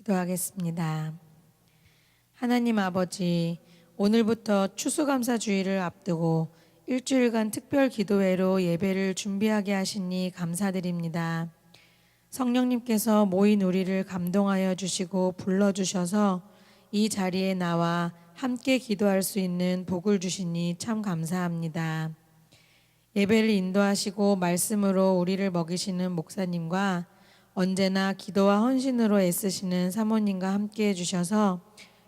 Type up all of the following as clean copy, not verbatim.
기도하겠습니다. 하나님 아버지, 오늘부터 추수감사주의를 앞두고 일주일간 특별 기도회로 예배를 준비하게 하시니 감사드립니다. 성령님께서 모인 우리를 감동하여 주시고 불러주셔서 이 자리에 나와 함께 기도할 수 있는 복을 주시니 참 감사합니다. 예배를 인도하시고 말씀으로 우리를 먹이시는 목사님과 언제나 기도와 헌신으로 애쓰시는 사모님과 함께 해주셔서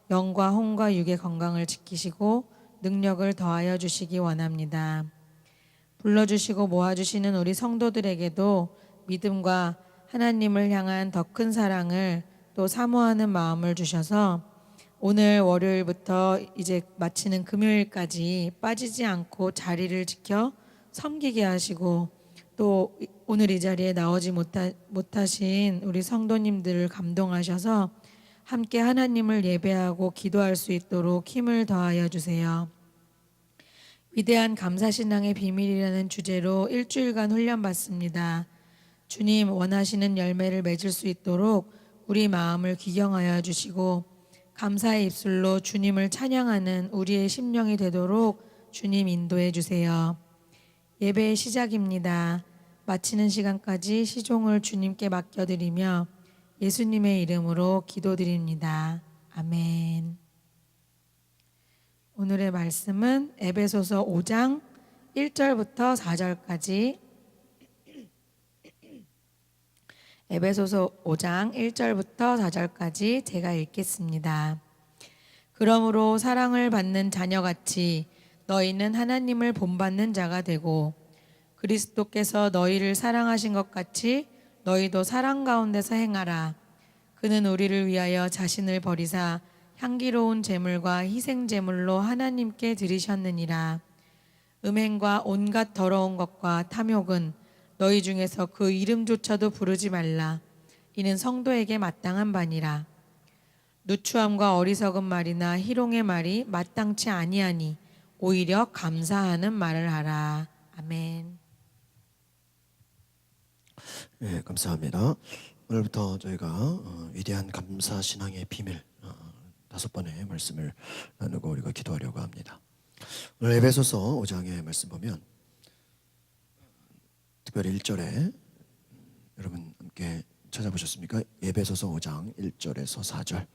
영과 혼과 육의 건강을 지키시고 능력을 더하여 주시기 원합니다. 불러주시고 모아주시는 우리 성도들에게도 믿음과 하나님을 향한 더 큰 사랑을 또 사모하는 마음을 주셔서 오늘 월요일부터 이제 마치는 금요일까지 빠지지 않고 자리를 지켜 섬기게 하시고 또 오늘 이 자리에 나오지 못하신 우리 성도님들을 감동하셔서 함께 하나님을 예배하고 기도할 수 있도록 힘을 더하여 주세요. 위대한 감사신앙의 비밀이라는 주제로 일주일간 훈련받습니다. 주님 원하시는 열매를 맺을 수 있도록 우리 마음을 귀경하여 주시고 감사의 입술로 주님을 찬양하는 우리의 심령이 되도록 주님 인도해 주세요. 예배의 시작입니다. 마치는 시간까지 시종을 주님께 맡겨드리며 예수님의 이름으로 기도드립니다. 아멘. 오늘의 말씀은 에베소서 5장 1절부터 4절까지 에베소서 5장 1절부터 4절까지 제가 읽겠습니다. 그러므로 사랑을 받는 자녀같이 너희는 하나님을 본받는 자가 되고 그리스도께서 너희를 사랑하신 것 같이 너희도 사랑 가운데서 행하라. 그는 우리를 위하여 자신을 버리사 향기로운 제물과 희생 제물로 하나님께 드리셨느니라. 음행과 온갖 더러운 것과 탐욕은 너희 중에서 그 이름조차도 부르지 말라. 이는 성도에게 마땅한 바니라. 누추함과 어리석은 말이나 희롱의 말이 마땅치 아니하니 오히려 감사하는 말을 하라. 아멘. 네, 감사합니다. 오늘부터 저희가 위대한 감사 신앙의 비밀 5번의 말씀을 나누고 우리가 기도하려고 합니다. 오늘 에베소서 5장의 말씀 보면 특별히 1절에 여러분 함께 찾아보셨습니까? 에베소서 5장 1절에서 4절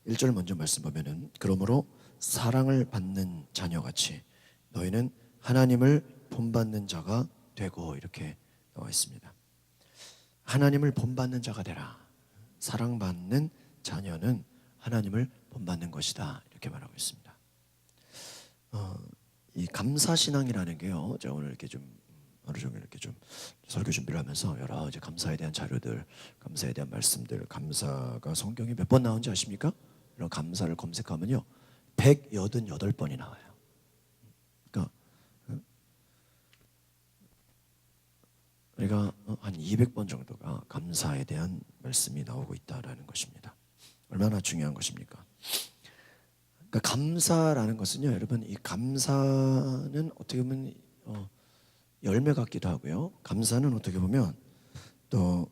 1절 먼저 말씀 보면은 그러므로 사랑을 받는 자녀같이 너희는 하나님을 본받는 자가 되고 이렇게 나와 있습니다. 하나님을 본받는 자가 되라. 사랑받는 자녀는 하나님을 본받는 것이다. 이렇게 말하고 있습니다. 이 감사신앙이라는 게요. 제가 오늘 이렇게 좀 하루 종일 이렇게 좀 설교 준비를 하면서 여러 이제 감사에 대한 자료들, 감사에 대한 말씀들, 감사가 성경에 몇 번 나오는지 아십니까? 이런 감사를 검색하면요. 188번이 나와요. 그러니까 우리가 한 200번 정도가 감사에 대한 말씀이 나오고 있다라는 것입니다. 얼마나 중요한 것입니까? 그러니까 감사라는 것은요, 여러분 이 감사는 어떻게 보면 열매 같기도 하고요. 감사는 어떻게 보면 또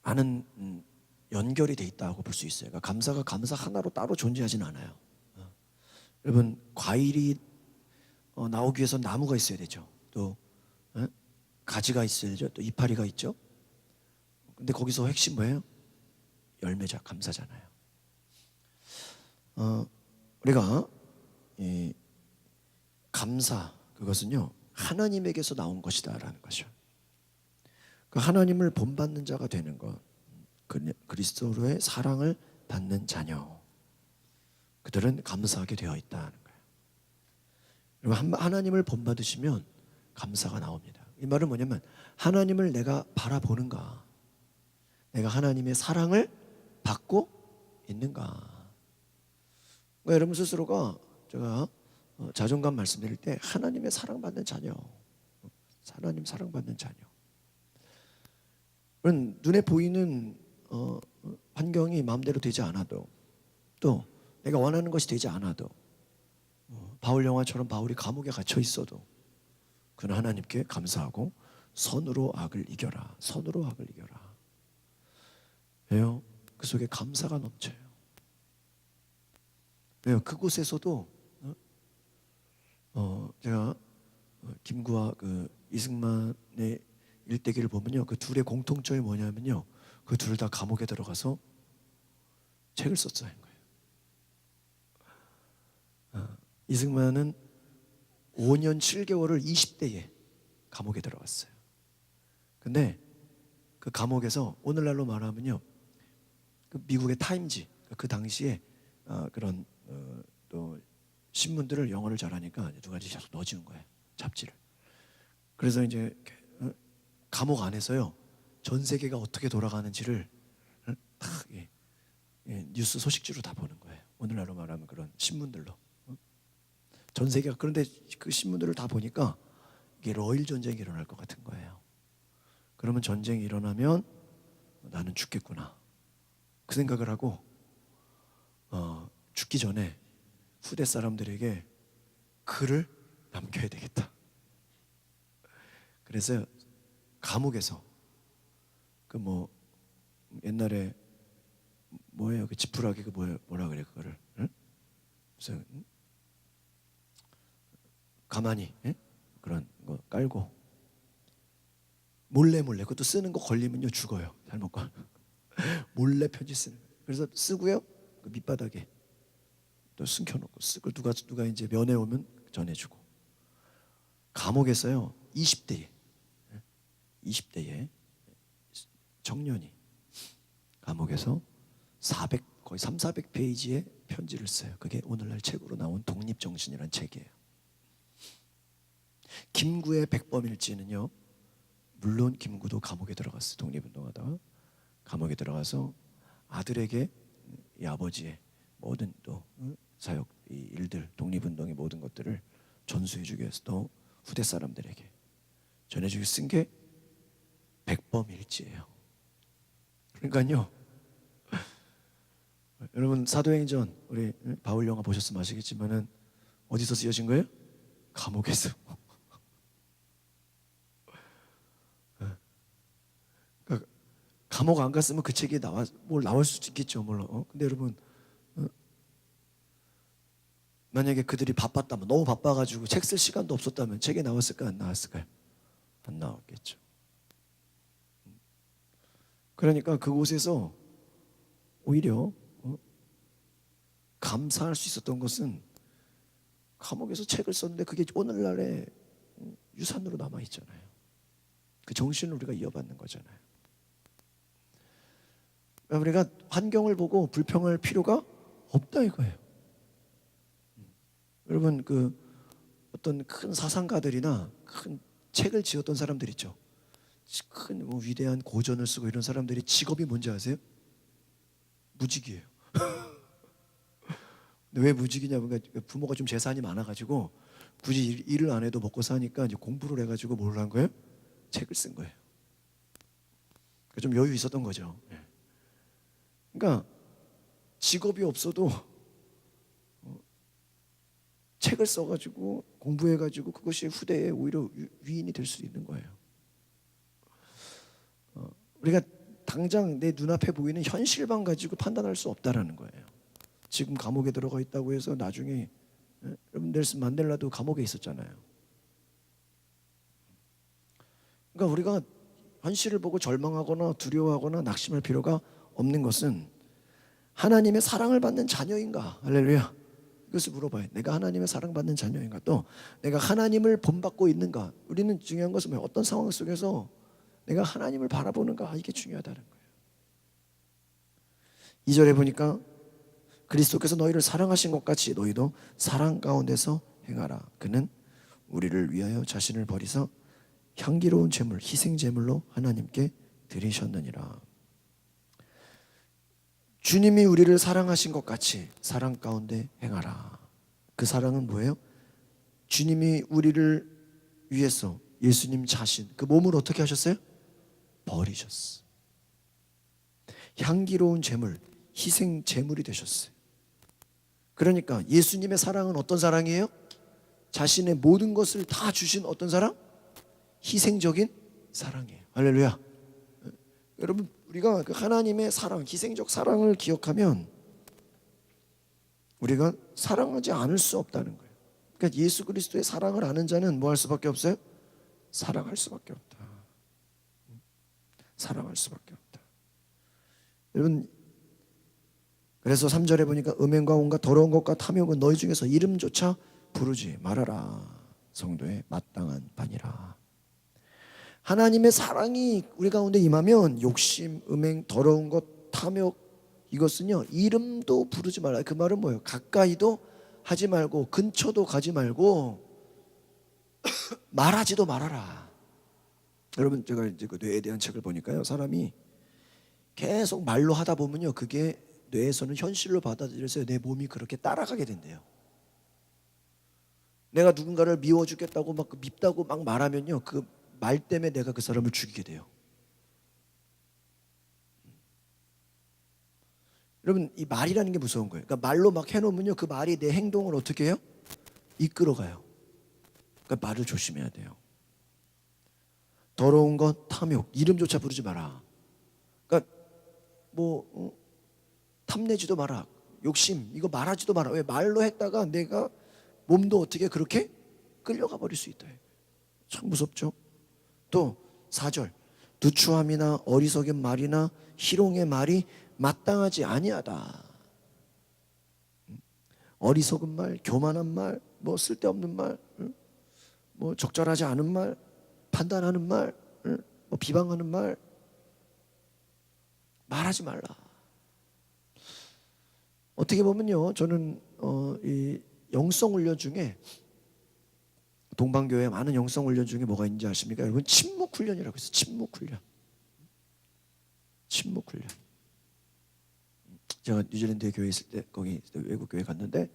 많은 연결이 돼 있다고 볼 수 있어요. 그러니까 감사가 감사 하나로 따로 존재하지는 않아요. 여러분 과일이 나오기 위해서 나무가 있어야 되죠. 또 가지가 있어야죠. 또 이파리가 있죠. 근데 거기서 핵심 뭐예요? 열매자, 감사잖아요. 우리가 이 감사 그것은요 하나님에게서 나온 것이다라는 것이죠. 그 하나님을 본받는 자가 되는 것, 그리스도로의 사랑을 받는 자녀, 그들은 감사하게 되어 있다는 거예요. 여러분 하나님을 본받으시면 감사가 나옵니다. 이 말은 뭐냐면 하나님을 내가 바라보는가, 내가 하나님의 사랑을 받고 있는가. 그러니까 여러분 스스로가 제가 자존감 말씀드릴 때 하나님의 사랑받는 자녀, 하나님 사랑받는 자녀. 눈에 보이는 환경이 마음대로 되지 않아도 또 내가 원하는 것이 되지 않아도 바울 영화처럼 바울이 감옥에 갇혀 있어도 그는 하나님께 감사하고 선으로 악을 이겨라. 선으로 악을 이겨라. 왜요? 그 속에 감사가 넘쳐요. 왜요? 그곳에서도 제가 김구와 그 이승만의 일대기를 보면요, 그 둘의 공통점이 뭐냐면요, 그 둘 다 감옥에 들어가서 책을 썼어요. 이승만은 5년 7개월을 20대에 감옥에 들어갔어요. 근데 그 감옥에서 오늘날로 말하면요, 그 미국의 타임지, 그 당시에 그런 또 신문들을 영어를 잘하니까 누가 계속 넣어주는 거예요, 잡지를. 그래서 이제 감옥 안에서요, 전 세계가 어떻게 돌아가는지를 딱 뉴스 소식지로 다 보는 거예요. 오늘날로 말하면 그런 신문들로. 전 세계가. 그런데 그 신문들을 다 보니까 이게 러일 전쟁이 일어날 것 같은 거예요. 그러면 전쟁이 일어나면 나는 죽겠구나, 그 생각을 하고 죽기 전에 후대 사람들에게 글을 남겨야 되겠다. 그래서 감옥에서 그 뭐 옛날에 뭐예요, 그 지푸라기 그 뭐라 그래 그거를, 응? 무슨 가만히 그런 거 깔고 몰래 그것도 쓰는 거 걸리면요 죽어요, 잘못 걸. 몰래 편지 쓰는 거예요. 그래서 쓰고요, 그 밑바닥에 또 숨겨놓고 쓰고 누가 이제 면회 오면 전해주고. 감옥에서요 20대에 청년이 감옥에서 거의 300~400페이지의 편지를 써요. 그게 오늘날 책으로 나온 독립정신이라는 책이에요. 김구의 백범일지는요, 물론 김구도 감옥에 들어갔어요. 독립운동하다가 감옥에 들어가서 아들에게 이 아버지의 모든 또 사역 이 일들, 독립운동의 모든 것들을 전수해주기 위해서 또 후대 사람들에게 전해주기 쓴 게 백범일지예요. 그러니까요, 여러분 사도행전 우리 바울 영화 보셨으면 아시겠지만은 어디서 쓰여진 거예요? 감옥에서. 그러니까 감옥 안 갔으면 그 책이 나올 수도 있겠죠, 물론. 근데 여러분, 만약에 그들이 바빴다면, 너무 바빠가지고 책 쓸 시간도 없었다면 책에 나왔을까요, 안 나왔을까요? 안 나왔겠죠. 그러니까 그곳에서 오히려 감사할 수 있었던 것은 감옥에서 책을 썼는데 그게 오늘날의 유산으로 남아 있잖아요. 그 정신을 우리가 이어받는 거잖아요. 우리가 환경을 보고 불평할 필요가 없다 이거예요. 여러분, 그 어떤 큰 사상가들이나 큰 책을 지었던 사람들 있죠. 큰 뭐 위대한 고전을 쓰고 이런 사람들이 직업이 뭔지 아세요? 무직이에요. 근데 왜 무직이냐면 부모가 좀 재산이 많아가지고 굳이 일을 안 해도 먹고 사니까 이제 공부를 해가지고 뭘 한 거예요? 책을 쓴 거예요. 좀 여유 있었던 거죠. 그러니까 직업이 없어도 책을 써가지고 공부해가지고 그것이 후대에 오히려 위인이 될 수 있는 거예요. 우리가 당장 내 눈앞에 보이는 현실만 가지고 판단할 수 없다라는 거예요. 지금 감옥에 들어가 있다고 해서 나중에 여러분 넬슨 만델라도 감옥에 있었잖아요. 그러니까 우리가 현실을 보고 절망하거나 두려워하거나 낙심할 필요가 없는 것은 하나님의 사랑을 받는 자녀인가? 할렐루야. 이것을 물어봐요. 내가 하나님의 사랑받는 자녀인가? 또 내가 하나님을 본받고 있는가? 우리는 중요한 것은 뭐예요? 어떤 상황 속에서 내가 하나님을 바라보는가? 이게 중요하다는 거예요. 2절에 보니까 그리스도께서 너희를 사랑하신 것 같이 너희도 사랑 가운데서 행하라. 그는 우리를 위하여 자신을 버리사 향기로운 제물, 희생 제물로 하나님께 드리셨느니라. 주님이 우리를 사랑하신 것 같이 사랑 가운데 행하라. 그 사랑은 뭐예요? 주님이 우리를 위해서 예수님 자신 그 몸을 어떻게 하셨어요? 버리셨어. 향기로운 제물, 희생 제물이 되셨어요. 그러니까 예수님의 사랑은 어떤 사랑이에요? 자신의 모든 것을 다 주신 어떤 사랑? 희생적인 사랑이에요. 할렐루야. 여러분, 우리가 그 하나님의 사랑, 희생적 사랑을 기억하면 우리가 사랑하지 않을 수 없다는 거예요. 그러니까 예수 그리스도의 사랑을 아는 자는 뭐 할 수밖에 없어요? 사랑할 수밖에 없다. 사랑할 수밖에 없다. 여러분, 그래서 3절에 보니까 음행과 온갖 더러운 것과 탐욕은 너희 중에서 이름조차 부르지 말아라. 성도의 마땅한 반이라. 하나님의 사랑이 우리 가운데 임하면 욕심, 음행, 더러운 것, 탐욕, 이것은요 이름도 부르지 말라. 그 말은 뭐예요? 가까이도 하지 말고 근처도 가지 말고 말하지도 말아라. 여러분, 제가 이제 그 뇌에 대한 책을 보니까요, 사람이 계속 말로 하다 보면요 그게 뇌에서는 현실로 받아들여서 내 몸이 그렇게 따라가게 된대요. 내가 누군가를 미워 죽겠다고 막 밉다고 막 말하면요 그 말 때문에 내가 그 사람을 죽이게 돼요. 여러분, 이 말이라는 게 무서운 거예요. 그러니까 말로 막 해놓으면요 그 말이 내 행동을 어떻게 해요? 이끌어가요. 그러니까 말을 조심해야 돼요. 더러운 것, 탐욕, 이름조차 부르지 마라. 그러니까 뭐 탐내지도 마라. 욕심, 이거 말하지도 마라. 왜? 말로 했다가 내가 몸도 어떻게 그렇게 끌려가 버릴 수 있다. 참 무섭죠. 또 4절, 누추함이나 어리석은 말이나 희롱의 말이 마땅하지 아니하다. 어리석은 말, 교만한 말, 뭐 쓸데없는 말, 뭐 적절하지 않은 말, 판단하는 말, 뭐 비방하는 말, 말하지 말라. 어떻게 보면요, 저는 이 영성 훈련 중에 동방교회 많은 영성 훈련 중에 뭐가 있는지 아십니까? 여러분, 침묵 훈련이라고 있어요. 침묵 훈련. 침묵 훈련. 제가 뉴질랜드에 교회 있을 때 거기 외국 교회 갔는데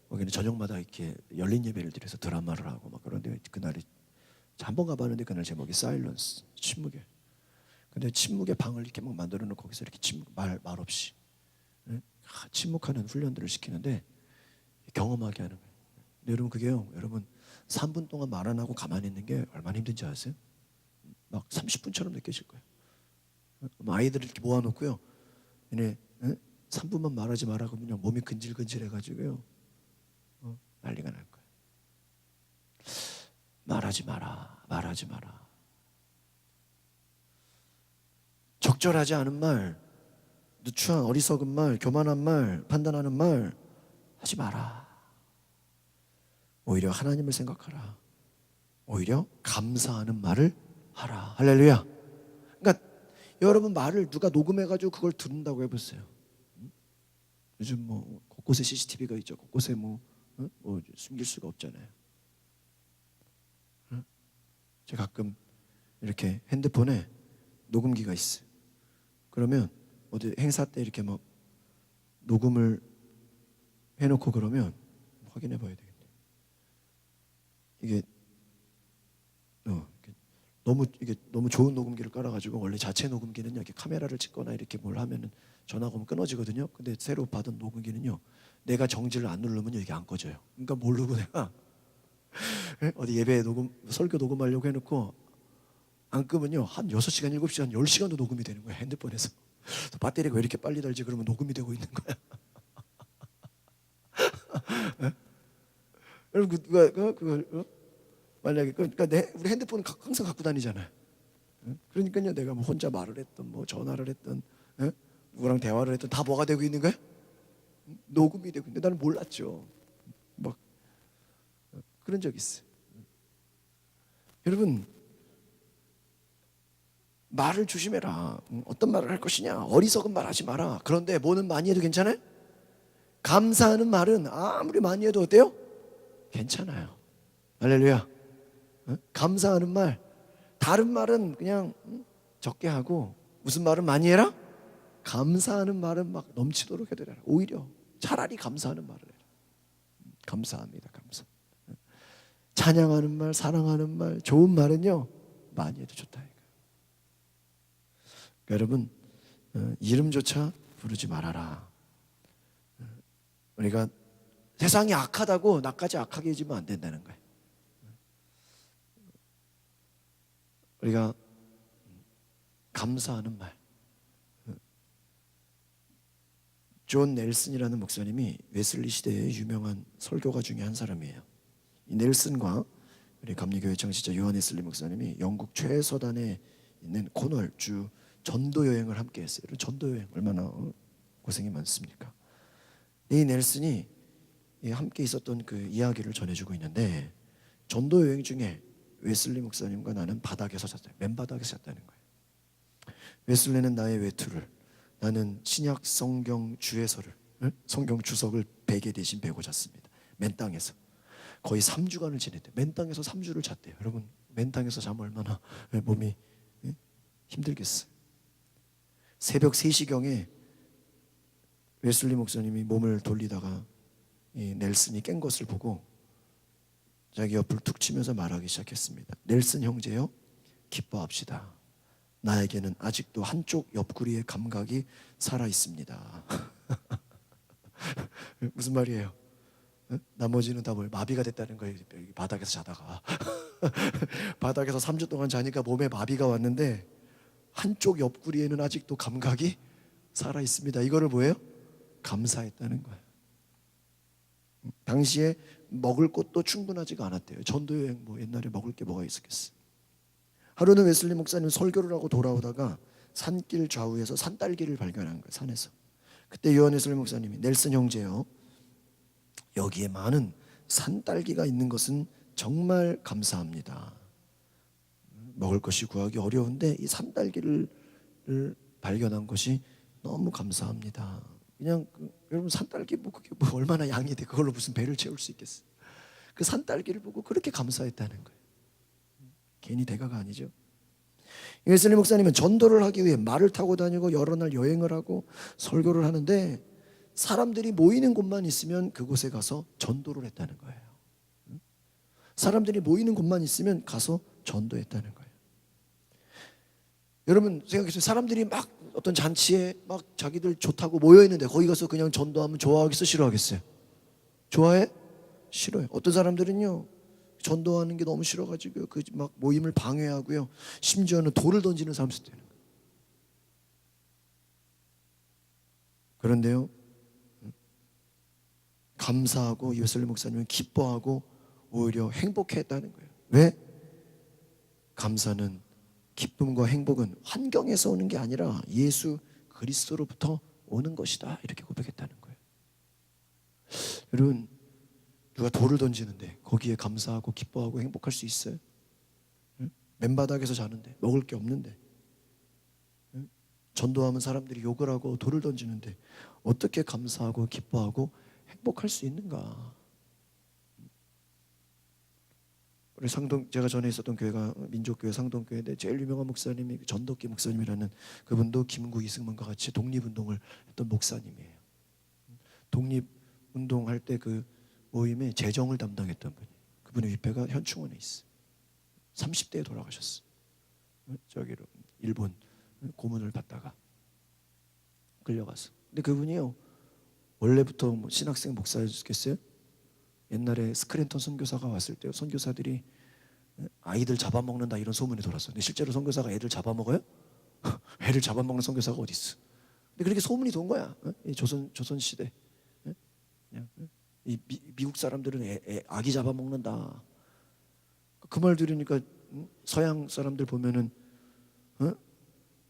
거기는 저녁마다 이렇게 열린 예배를 드려서 드라마를 하고 막 그런데 그날이 한 번 가봤는데 그날 제목이 사일런스, 침묵에. 근데 침묵의 방을 이렇게 막 만들어 놓고 거기서 이렇게 침묵 말 없이 침묵하는 훈련들을 시키는데 경험하게 하는 거예요. 근데 여러분 그게요, 여러분 3분 동안 말 안 하고 가만히 있는 게 얼마나 힘든지 아세요? 막 30분처럼 느껴질 거예요. 아이들을 이렇게 모아놓고요, 얘네 3분만 말하지 말라고 그냥 몸이 근질근질해가지고요 난리가 날 거예요. 말하지 마라, 말하지 마라. 적절하지 않은 말, 누추한 어리석은 말, 교만한 말, 판단하는 말 하지 마라. 오히려 하나님을 생각하라. 오히려 감사하는 말을 하라. 할렐루야. 그러니까 여러분 말을 누가 녹음해가지고 그걸 듣는다고 해보세요. 요즘 뭐 곳곳에 CCTV가 있죠. 곳곳에 뭐 숨길 수가 없잖아요. 제가 가끔 이렇게 핸드폰에 녹음기가 있어요. 그러면 어디 행사 때 이렇게 막 녹음을 해놓고 그러면 확인해 봐야 되겠네. 이게 너무 좋은 녹음기를 깔아가지고 원래 자체 녹음기는요 이렇게 카메라를 찍거나 이렇게 뭘 하면은 전화가 오면 끊어지거든요. 근데 새로 받은 녹음기는요 내가 정지를 안 누르면요 이게 안 꺼져요. 그러니까 모르고 내가 어디 예배 녹음 설교 녹음하려고 해놓고 안 끄면요 한 6시간 7시간 10시간도 녹음이 되는 거예요. 핸드폰에서. 배터리가 왜 이렇게 빨리 달지? 그러면 녹음이 되고 있는 거야. 여러분 그걸 만약에 그러니까 우리 핸드폰은 항상 갖고 다니잖아요. 그러니까요 내가 뭐 혼자 말을 했던 뭐 전화를 했던 누구랑 대화를 했던 다 뭐가 되고 있는 거야? 녹음이 되고 있는데 나는 몰랐죠. 막 그런 적 있어요. 여러분 말을 조심해라. 어떤 말을 할 것이냐? 어리석은 말 하지 마라. 그런데 뭐는 많이 해도 괜찮아요? 감사하는 말은 아무리 많이 해도 어때요? 괜찮아요. 할렐루야. 감사하는 말, 다른 말은 그냥 적게 하고 무슨 말은 많이 해라? 감사하는 말은 막 넘치도록 해야 되라. 오히려 차라리 감사하는 말을 해라. 감사합니다. 감사. 찬양하는 말, 사랑하는 말, 좋은 말은요 많이 해도 좋다. 여러분 이름조차 부르지 말아라. 우리가 세상이 악하다고 나까지 악하게 해주면 안 된다는 거예요. 우리가 감사하는 말, 존 넬슨이라는 목사님이 웨슬리 시대의 유명한 설교가 중에 한 사람이에요. 이 넬슨과 우리 감리교회 창시자 요한 웨슬리 목사님이 영국 최서단에 있는 코널 주 전도 여행을 함께 했어요. 전도 여행 얼마나 고생이 많습니까? 이 넬슨이 함께 있었던 그 이야기를 전해주고 있는데, 전도 여행 중에 웨슬리 목사님과 나는 바닥에서 잤어요. 맨바닥에서 잤다는 거예요. 웨슬리는 나의 외투를, 나는 신약 성경 주에서를, 성경 주석을 베개 대신 베고 잤습니다. 맨 땅에서 거의 3주간을 지냈대요. 맨 땅에서 3주를 잤대요. 여러분, 맨 땅에서 자면 얼마나 몸이 힘들겠어요. 새벽 3시경에 웨슬리 목사님이 몸을 돌리다가 이 넬슨이 깬 것을 보고 자기 옆을 툭 치면서 말하기 시작했습니다. 넬슨 형제요, 기뻐합시다. 나에게는 아직도 한쪽 옆구리의 감각이 살아 있습니다. 무슨 말이에요? 나머지는 다 마비가 됐다는 거예요. 바닥에서 자다가 바닥에서 3주 동안 자니까 몸에 마비가 왔는데 한쪽 옆구리에는 아직도 감각이 살아 있습니다. 이거를 뭐예요? 감사했다는 거예요. 당시에 먹을 것도 충분하지가 않았대요. 전도여행 옛날에 먹을 게 뭐가 있었겠어요. 하루는 웨슬리 목사님 설교를 하고 돌아오다가 산길 좌우에서 산딸기를 발견한 거예요. 산에서. 그때 요한 웨슬리 목사님이, 넬슨 형제요, 여기에 많은 산딸기가 있는 것은 정말 감사합니다. 먹을 것이 구하기 어려운데 이 산딸기를 발견한 것이 너무 감사합니다. 그냥 여러분, 산딸기 그게 얼마나 양이 돼? 그걸로 무슨 배를 채울 수 있겠어요? 그 산딸기를 보고 그렇게 감사했다는 거예요. 괜히 대가가 아니죠. 웨슬리 목사님은 전도를 하기 위해 말을 타고 다니고 여러 날 여행을 하고 설교를 하는데, 사람들이 모이는 곳만 있으면 그곳에 가서 전도를 했다는 거예요. 사람들이 모이는 곳만 있으면 가서 전도했다는 거예요. 여러분 생각해보세요. 사람들이 막 어떤 잔치에 막 자기들 좋다고 모여있는데 거기 가서 그냥 전도하면 좋아하겠어, 싫어하겠어요? 좋아해? 싫어요. 어떤 사람들은요, 전도하는 게 너무 싫어가지고 그 막 모임을 방해하고요, 심지어는 돌을 던지는 사람도 있어요. 그런데요, 감사하고 웨슬리 목사님은 기뻐하고 오히려 행복했다는 거예요. 왜? 감사는, 기쁨과 행복은 환경에서 오는 게 아니라 예수 그리스도로부터 오는 것이다, 이렇게 고백했다는 거예요. 여러분, 누가 돌을 던지는데 거기에 감사하고 기뻐하고 행복할 수 있어요? 맨바닥에서 자는데, 먹을 게 없는데, 전도하면 사람들이 욕을 하고 돌을 던지는데 어떻게 감사하고 기뻐하고 행복할 수 있는가? 우리 제가 전에 있었던 교회가 민족교회 상동교회인데, 제일 유명한 목사님이 전덕기 목사님이라는, 그분도 김구 이승만과 같이 독립운동을 했던 목사님이에요. 독립운동할 때 그 모임에 재정을 담당했던 분이, 그분의 위패가 현충원에 있어요. 30대에 돌아가셨어요. 저기로 일본 고문을 받다가 끌려가서. 근데 그분이요, 원래부터 신학생 목사였겠어요? 옛날에 스크랜턴 선교사가 왔을 때 선교사들이 아이들 잡아먹는다 이런 소문이 돌았어요. 근데 실제로 선교사가 애들 잡아먹어요? 애를 잡아먹는 선교사가 어디 있어? 근데 그렇게 소문이 돈 거야. 이 조선 시대. 이 미국 사람들은 아기 잡아먹는다. 그 말 들으니까 서양 사람들 보면은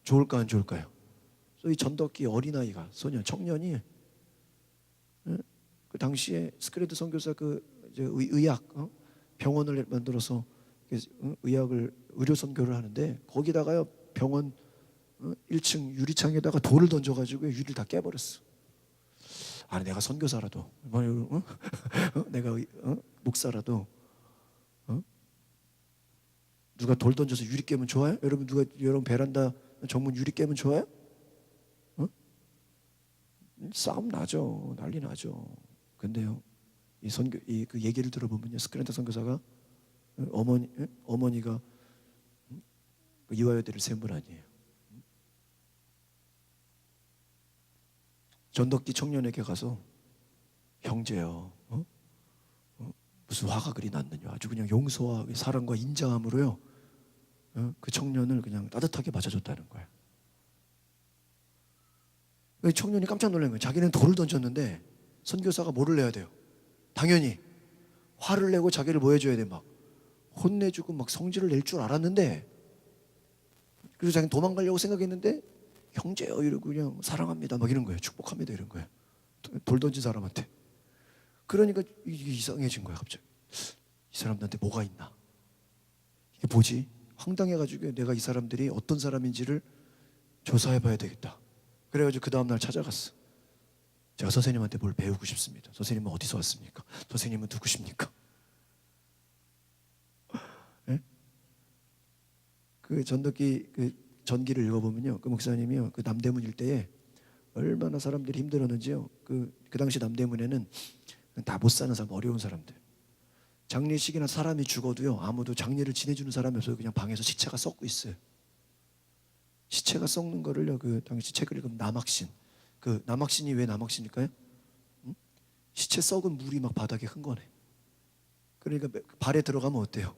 좋을까 안 좋을까요? 이 전덕기 어린아이가, 소년, 청년이 그 당시에 스크레드 선교사 의학 병원을 만들어서 의학을 의료 선교를 하는데, 거기다가요 병원 1층 유리창에다가 돌을 던져가지고 유리를 다 깨버렸어. 아니, 내가 선교사라도 내가 목사라도 누가 돌 던져서 유리 깨면 좋아요? 여러분 베란다 정문 유리 깨면 좋아요? 싸움 나죠. 난리 나죠. 근데요, 그 얘기를 들어보면요, 스크랜턴 선교사가 어머니가 이화여대를 세운 분 아니에요. 전덕기 청년에게 가서, 형제요, 무슨 화가 그리 났느냐, 아주 그냥 용서와 사랑과 인자함으로요, 그 청년을 그냥 따뜻하게 맞아줬다는 거예요. 청년이 깜짝 놀란 거예요. 자기는 돌을 던졌는데 선교사가 뭐를 내야 돼요? 당연히 화를 내고 자기를 뭐 해줘야 돼? 막 혼내주고 막 성질을 낼 줄 알았는데, 그래서 자기는 도망가려고 생각했는데 형제요 이러고 그냥 사랑합니다 막 이런 거예요. 축복합니다 이런 거예요. 돌 던진 사람한테. 그러니까 이게 이상해진 거야 갑자기. 이 사람들한테 뭐가 있나? 이게 뭐지? 황당해가지고 내가 이 사람들이 어떤 사람인지를 조사해봐야 되겠다. 그래가지고 그 다음날 찾아갔어. 제가 선생님한테 뭘 배우고 싶습니다. 선생님은 어디서 왔습니까? 선생님은 누구십니까? 네? 그 전덕기 그 전기를 읽어보면요, 그 목사님이요, 그 남대문 일대에 얼마나 사람들이 힘들었는지요. 그 당시 남대문에는 다 못 사는 사람, 어려운 사람들. 장례식이나 사람이 죽어도요, 아무도 장례를 지내주는 사람이 없어요. 그냥 방에서 시체가 썩고 있어요. 시체가 썩는 거를요, 그 당시 책을 읽으면 남학신. 그 남학신이 왜 남학신일까요? 응? 시체 썩은 물이 막 바닥에 흥건해. 그러니까 발에 들어가면 어때요?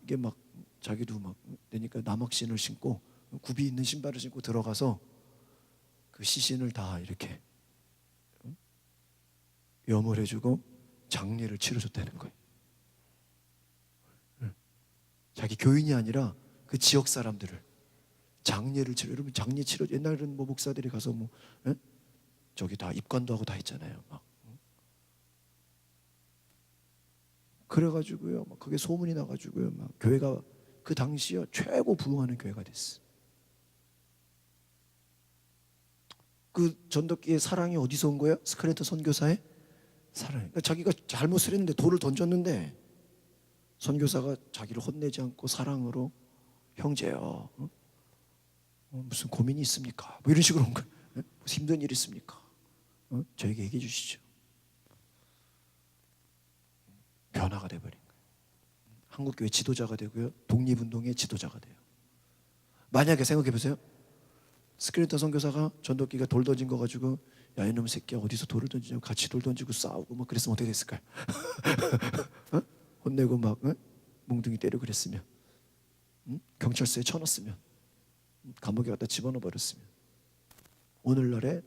이게 막 자기도 막 되니까 남학신을 신고 굽이 있는 신발을 신고 들어가서 그 시신을 다 이렇게 염을 해주고 장례를 치러줬다는 거예요. 자기 교인이 아니라 그 지역 사람들을 장례를 치러. 여러분 장례 치러 옛날에는 뭐 목사들이 가서 뭐 저기 다 입관도 하고 다 했잖아요. 막 그래가지고요, 막 그게 소문이 나가지고요, 막 교회가 그 당시에 최고 부흥하는 교회가 됐어. 그 전덕기의 사랑이 어디서 온 거예요? 스크래터 선교사의 사랑. 그러니까 자기가 잘못을 했는데 돌을 던졌는데 선교사가 자기를 혼내지 않고 사랑으로 형제요, 무슨 고민이 있습니까? 뭐 이런 식으로 온 거예요. 무슨 힘든 일 있습니까? 저에게 얘기해 주시죠. 변화가 돼버린 거예요. 한국교회 지도자가 되고요, 독립운동의 지도자가 돼요. 만약에 생각해 보세요. 스크린터 선교사가 전도기가 돌 던진 거 가지고 야 이놈 새끼야 어디서 돌을 던지냐고 같이 돌 던지고 싸우고 막 그랬으면 어떻게 됐을까요? 혼내고 막 몽둥이 때리고 그랬으면, 경찰서에 쳐넣었으면, 감옥에 갖다 집어넣어 버렸으면, 오늘날의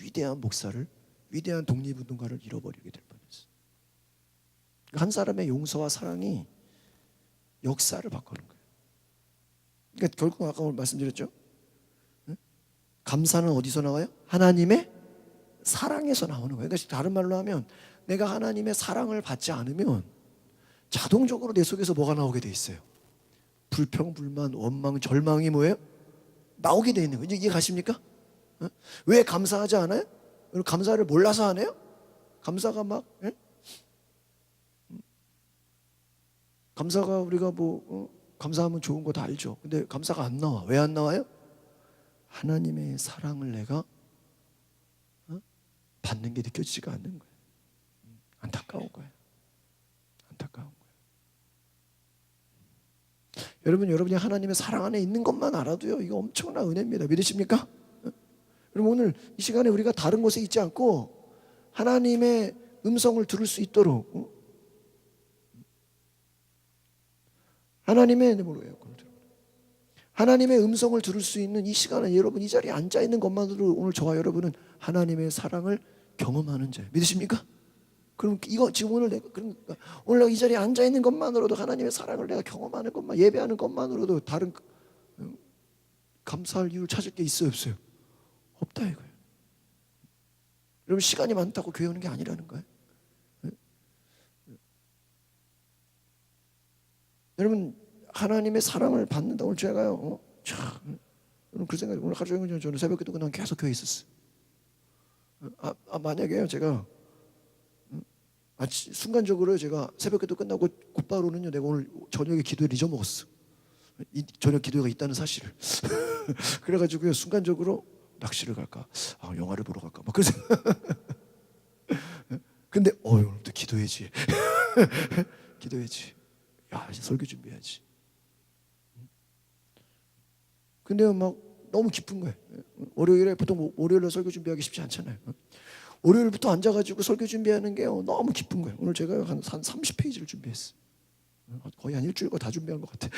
위대한 목사를, 위대한 독립운동가를 잃어버리게 될 뻔했어요. 한 사람의 용서와 사랑이 역사를 바꾸는 거예요. 그러니까 결국 아까 오늘 말씀드렸죠. 감사는 어디서 나와요? 하나님의 사랑에서 나오는 거예요. 그러니까 다른 말로 하면 내가 하나님의 사랑을 받지 않으면 자동적으로 내 속에서 뭐가 나오게 돼 있어요? 불평, 불만, 원망, 절망이 뭐예요? 나오게 돼 있는 거예요. 이해 가십니까? 왜 감사하지 않아요? 감사를 몰라서 하네요? 감사가 막 감사가 우리가 뭐 감사하면 좋은 거 다 알죠. 근데 감사가 안 나와. 왜 안 나와요? 하나님의 사랑을 내가 받는 게 느껴지지가 않는 거예요. 안타까운 거예요. 안타까운 거예요. 여러분이 하나님의 사랑 안에 있는 것만 알아도요, 이거 엄청난 은혜입니다. 믿으십니까? 여러분 오늘 이 시간에 우리가 다른 곳에 있지 않고 하나님의 음성을 들을 수 있도록 하나님의 음성을 들을 수 있는 이 시간에 여러분 이 자리에 앉아 있는 것만으로 오늘 저와 여러분은 하나님의 사랑을 경험하는 자예요. 믿으십니까? 그럼 이거 지금 오늘 내가 그러니까 오늘 이 자리에 앉아 있는 것만으로도 하나님의 사랑을 내가 경험하는 것만, 예배하는 것만으로도 다른 감사할 이유를 찾을 게 있어요, 없어요? 없다 이거예요. 여러분 시간이 많다고 교회 오는 게 아니라는 거예요. 여러분 하나님의 사랑을 받는다. 오늘 제가요, 그 생각이 오늘 하루 종일 저는 새벽기도 그냥 계속 교회에 있었어요. 만약에요 제가 순간적으로 제가 새벽기도 끝나고 곧바로는요 내가 오늘 저녁에 기도를 잊어먹었어. 이 저녁 기도가 있다는 사실을. 그래가지고요 순간적으로 낚시를 갈까, 영화를 보러 갈까, 막 그래서. 근데 오늘도 기도해야지. 기도해야지. 야 이제 설교 준비해야지. 근데 막 너무 기쁜 거예요. 월요일에 보통 월요일에 설교 준비하기 쉽지 않잖아요. 월요일부터 앉아가지고 설교 준비하는 게 너무 기쁜 거예요. 오늘 제가 한 30페이지를 준비했어요. 거의 한 일주일 거 다 준비한 것 같아.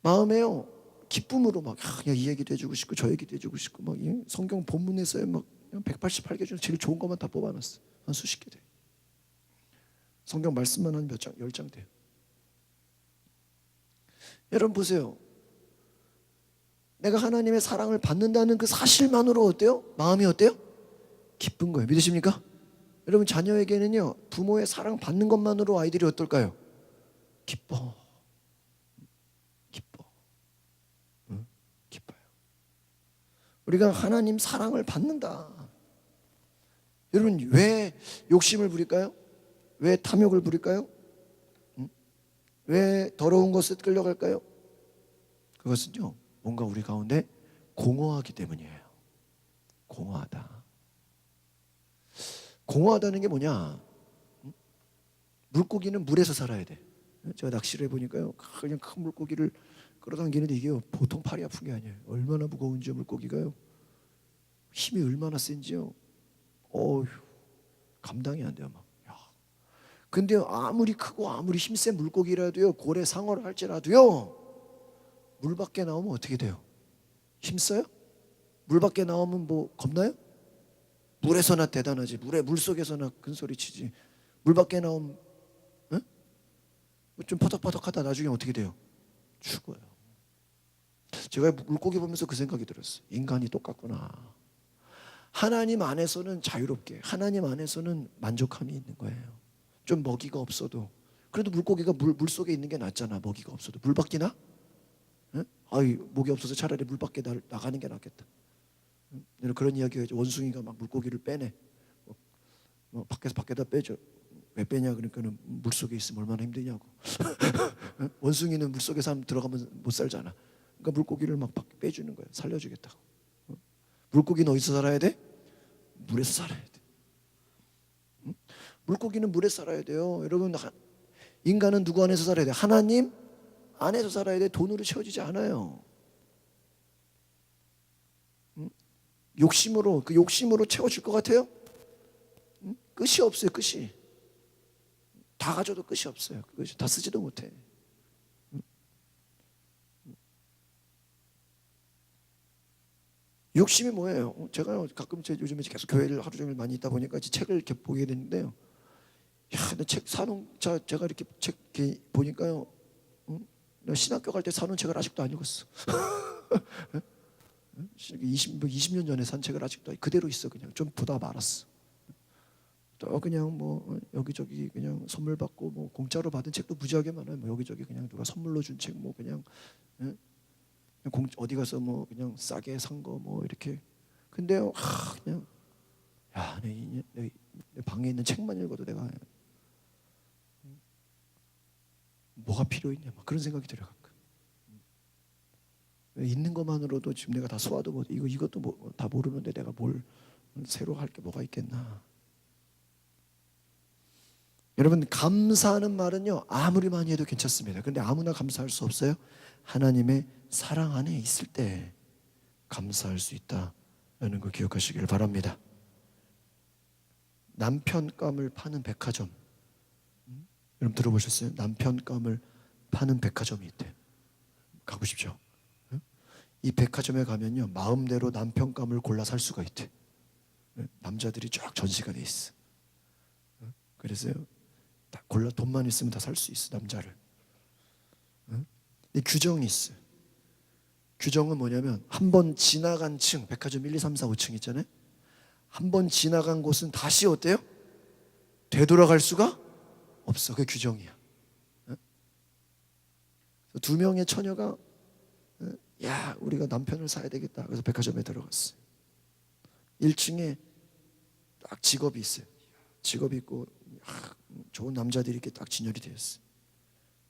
마음에요 기쁨으로 막 이 얘기도 해주고 싶고 저 얘기도 해주고 싶고 막 성경 본문에서의 막 188개 중에 제일 좋은 것만 다 뽑아놨어. 한 수십 개 돼. 성경 말씀만 한 몇 장, 10장 돼요. 여러분 보세요. 내가 하나님의 사랑을 받는다는 그 사실만으로 어때요? 마음이 어때요? 기쁜 거예요. 믿으십니까? 여러분 자녀에게는요, 부모의 사랑 받는 것만으로 아이들이 어떨까요? 기뻐. 기뻐. 응? 기뻐요. 우리가 하나님 사랑을 받는다. 여러분 왜 욕심을 부릴까요? 왜 탐욕을 부릴까요? 응? 왜 더러운 것에 끌려갈까요? 그것은요, 뭔가 우리 가운데 공허하기 때문이에요. 공허하다. 공허하다는 게 뭐냐? 물고기는 물에서 살아야 돼. 제가 낚시를 해보니까요, 그냥 큰 물고기를 끌어당기는데 이게 보통 팔이 아픈 게 아니에요. 얼마나 무거운지요, 물고기가요. 힘이 얼마나 센지요. 어휴, 감당이 안 돼요. 막. 야. 근데 아무리 크고 아무리 힘센 물고기라도요, 고래 상어를 할지라도요, 물 밖에 나오면 어떻게 돼요? 힘써요? 물 밖에 나오면 뭐 겁나요? 물에서나 대단하지. 물속에서나 큰 소리 치지. 물 밖에 나오면 좀 퍼덕퍼덕하다 나중에 어떻게 돼요? 죽어요. 제가 물고기 보면서 그 생각이 들었어요. 인간이 똑같구나. 하나님 안에서는 자유롭게, 하나님 안에서는 만족함이 있는 거예요. 좀 먹이가 없어도, 그래도 물고기가 물속에 있는 게 낫잖아. 먹이가 없어도. 물 밖에 나? 아이, 목이 없어서 차라리 물 밖에 나가는 게 낫겠다. 그런 이야기가 있죠. 원숭이가 막 물고기를 빼내. 밖에다 빼죠. 왜 빼냐 그러니까는 물속에 있으면 얼마나 힘드냐고. 원숭이는 물속에 들어가면 못 살잖아. 그러니까 물고기를 막 빼주는 거예요. 살려주겠다고. 물고기는 어디서 살아야 돼? 물에서 살아야 돼. 물고기는 물에서 살아야 돼요. 여러분, 인간은 누구 안에서 살아야 돼? 하나님 안에서 살아야 돼. 돈으로 채워지지 않아요. 욕심으로 채워질 것 같아요? 끝이 없어요. 끝이. 다 가져도 끝이 없어요. 그것이 다 쓰지도 못해. 욕심이 뭐예요? 제가 가끔 요즘에 계속 교회를 하루 종일 많이 있다 보니까 책을 이렇게 보게 되는데요. 야, 근데 책 사놓은 제가 이렇게 책 이렇게 보니까요. 내가 신학교 갈 때 사놓은 책을 아직도 안 읽었어. 20년 전에 산 책을 아직도 그대로 있어. 그냥 좀 보다 말았어. 또 그냥 뭐 여기저기 그냥 선물 받고 뭐 공짜로 받은 책도 무지하게 많아요. 뭐 여기저기 그냥 누가 선물로 준 책 뭐 그냥 어디 가서 뭐 그냥 싸게 산 거 뭐 이렇게. 근데요, 그냥 내 방에 있는 책만 읽어도 내가 뭐가 필요 있냐 막 그런 생각이 들어요. 있는 것만으로도 지금 내가 다 소화도 못. 이것도 다 모르는데 내가 뭘 새로 할 게 뭐가 있겠나. 여러분, 감사하는 말은요, 아무리 많이 해도 괜찮습니다. 그런데 아무나 감사할 수 없어요. 하나님의 사랑 안에 있을 때 감사할 수 있다라는 걸 기억하시길 바랍니다. 남편감을 파는 백화점, 여러분 들어보셨어요? 남편감을 파는 백화점이 있대. 가보십시오. 이 백화점에 가면요, 마음대로 남편감을 골라 살 수가 있대. 남자들이 쫙 전시가 돼 있어. 그래서요, 다 골라, 돈만 있으면 다 살 수 있어, 남자를. 근데 규정이 있어. 규정은 뭐냐면, 한 번 지나간 층, 백화점 1, 2, 3, 4, 5층 있잖아요. 한 번 지나간 곳은 다시 어때요? 되돌아갈 수가 없어. 그게 규정이야. 두 명의 처녀가 야, 우리가 남편을 사야 되겠다. 그래서 백화점에 들어갔어. 1층에 딱 직업이 있어요. 직업이 있고 좋은 남자들이 이렇게 딱 진열이 되어 있어.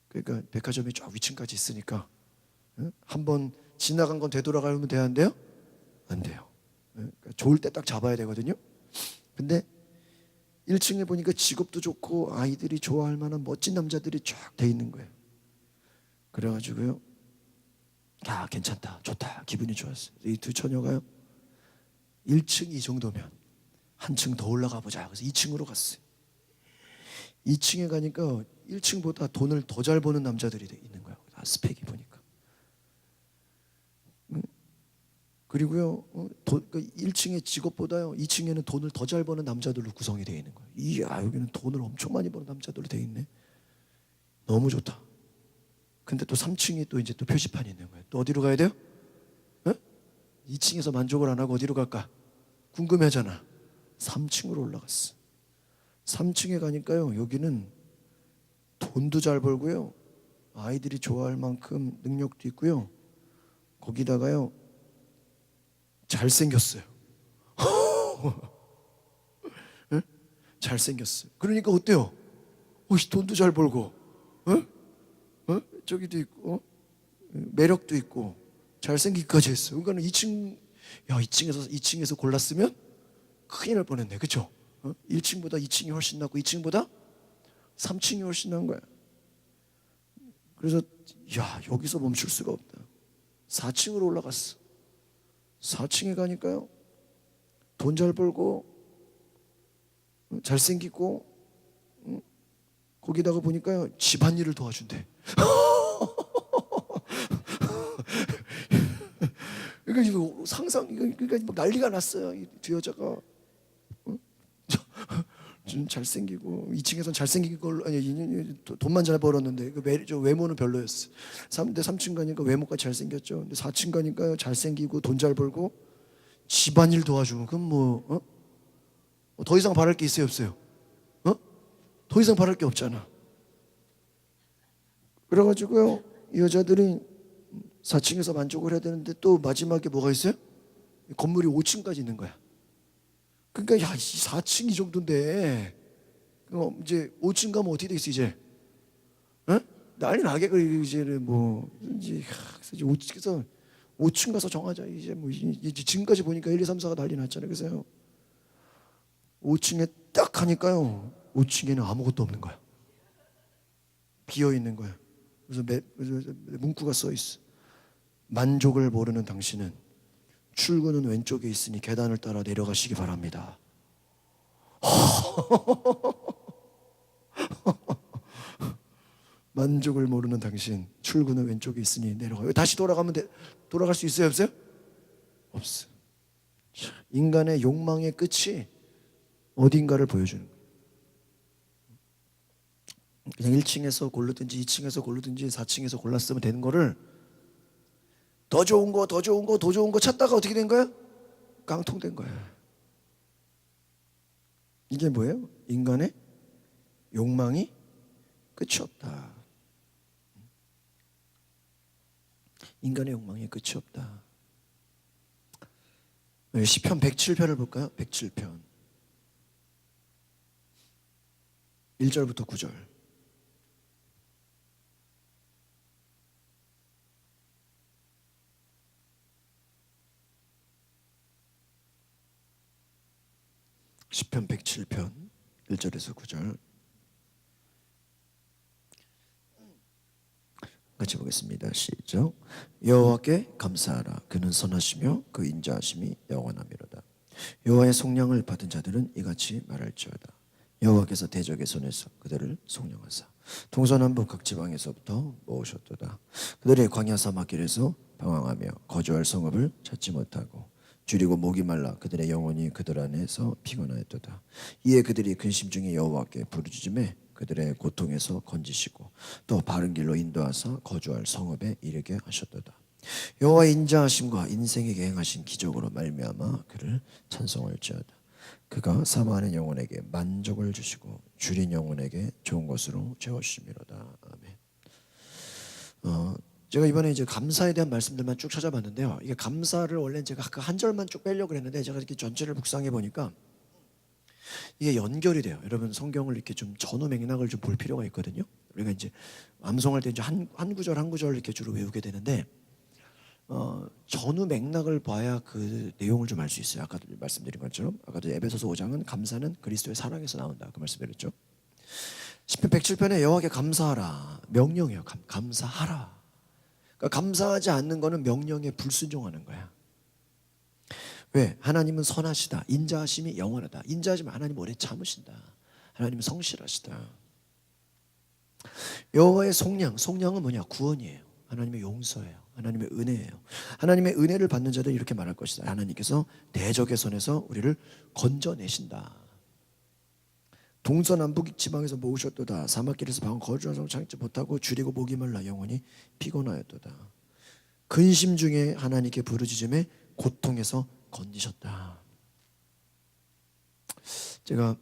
그러니까 백화점이 쫙 위층까지 있으니까 한번 지나간 건 되돌아가면 되는데요? 안 돼요. 그러니까 좋을 때 딱 잡아야 되거든요. 근데 1층에 보니까 직업도 좋고 아이들이 좋아할 만한 멋진 남자들이 쫙 돼 있는 거예요. 그래가지고요, 야, 괜찮다, 좋다, 기분이 좋았어요. 이 두 처녀가요, 1층이 이 정도면 한 층 더 올라가 보자. 그래서 2층으로 갔어요. 2층에 가니까 1층보다 돈을 더 잘 버는 남자들이 있는 거예요. 다 스펙이 보니까. 그리고요, 1층의 직업보다요 2층에는 돈을 더 잘 버는 남자들로 구성이 되어 있는 거예요. 이야, 여기는 돈을 엄청 많이 버는 남자들로 되어 있네. 너무 좋다. 근데 또 3층에 또 이제 또 표지판이 있는 거예요. 또 어디로 가야 돼요? 2층에서 만족을 안 하고 어디로 갈까? 궁금해하잖아. 3층으로 올라갔어. 3층에 가니까요, 여기는 돈도 잘 벌고요, 아이들이 좋아할 만큼 능력도 있고요, 거기다가요 잘생겼어요. 예? 잘생겼어요. 그러니까 어때요? 돈도 잘 벌고, 저기도 있고, 매력도 있고, 잘생기기까지 했어요. 그러니까 2층에서 골랐으면 큰일 날 뻔했네, 그렇죠? 1층보다 2층이 훨씬 낫고 2층보다 3층이 훨씬 나은 거야. 그래서 여기서 멈출 수가 없다. 4층으로 올라갔어. 4층에 가니까요, 돈 잘 벌고 잘생기고, 거기다가 보니까요 집안일을 도와준대. 그러니까 이거 그러니까 막 난리가 났어요. 이 두 여자가 좀 잘생기고, 2층에서는 잘생긴 걸로, 아니 돈만 잘 벌었는데 저 외모는 별로였어. 3층 가니까 외모가 잘생겼죠. 근데 4층 가니까 잘생기고 돈 잘 벌고 집안일 도와주고, 그럼 더 이상 바랄 게 있어요, 없어요? 더 이상 바랄 게 없잖아. 그래가지고요, 이 여자들이 4층에서 만족을 해야 되는데 또 마지막에 뭐가 있어요? 건물이 5층까지 있는 거야. 그러니까 4층 이 정도인데 이제 5층 가면 어떻게 돼 있어 이제? 난리 나게. 이제는 이제 5층 가서 정하자. 이제 이제 지금까지 보니까 1, 2, 3, 4가 난리 났잖아요. 그래서요, 5층에 딱 가니까요, 5층에는 아무것도 없는 거야. 비어 있는 거야. 그래서 문구가 써 있어. 만족을 모르는 당신은 출구는 왼쪽에 있으니 계단을 따라 내려가시기 바랍니다. 만족을 모르는 당신, 출구는 왼쪽에 있으니 내려가. 다시 돌아갈 수 있어요, 없어요? 없어. 인간의 욕망의 끝이 어딘가를 보여주는 거예요. 그냥 1층에서 고르든지 2층에서 고르든지 4층에서 골랐으면 되는 거를 더 좋은 거 찾다가 어떻게 된 거야? 깡통된 거야. 이게 뭐예요? 인간의 욕망이 끝이 없다. 인간의 욕망이 끝이 없다. 시편 107편을 볼까요? 107편 1절부터 9절. 시편 107편 1절에서 9절 같이 보겠습니다. 시작. 여호와께 감사하라. 그는 선하시며 그 인자하심이 영원하미로다. 여호와의 속량을 받은 자들은 이같이 말할지어다. 여호와께서 대적의 손에서 그들을 속량하사 동서남북 각 지방에서부터 모으셨도다. 그들의 광야 사막길에서 방황하며 거주할 성읍을 찾지 못하고 줄이고 목이 말라 그들의 영혼이 그들 안에서 피곤하였도다. 이에 그들이 근심 중에 여호와께 부르짖음에 그들의 고통에서 건지시고 또 바른 길로 인도하사 거주할 성읍에 이르게 하셨도다. 여호와의 인자하심과 인생에게 행하신 기적으로 말미암아 그를 찬송할지어다. 그가 사모하는 영혼에게 만족을 주시고 줄인 영혼에게 좋은 것으로 채우심이로다. 아멘. 제가 이번에 이제 감사에 대한 말씀들만 쭉 찾아봤는데요. 이게 감사를 원래 제가 그 한 절만 쭉 빼려고 했는데 제가 이렇게 전체를 묵상해 보니까 이게 연결이 돼요. 여러분 성경을 이렇게 좀 전후 맥락을 좀 볼 필요가 있거든요. 우리가 이제 암송할 때 이제 한 구절 한 구절 이렇게 주로 외우게 되는데 전후 맥락을 봐야 그 내용을 좀 알 수 있어요. 아까도 말씀드린 것처럼 아까도 에베소서 5장은 감사는 그리스도의 사랑에서 나온다 그 말씀드렸죠. 시편 107편에 여호와께 감사하라 명령이에요. 감사하라. 그러니까 감사하지 않는 거는 명령에 불순종하는 거야. 왜? 하나님은 선하시다. 인자하심이 영원하다. 인자하지만 하나님 오래 참으신다. 하나님은 성실하시다. 여호와의 속량은 뭐냐? 구원이에요. 하나님의 용서예요. 하나님의 은혜예요. 하나님의 은혜를 받는 자들은 이렇게 말할 것이다. 하나님께서 대적의 손에서 우리를 건져내신다. 동서남북 지방에서 모으셨도다. 사막길에서 방언 거주하서 참지 못하고 줄이고 목이 말라 영혼이 피곤하였도다. 근심 중에 하나님께 부르짖음에 고통에서 건지셨다. 제가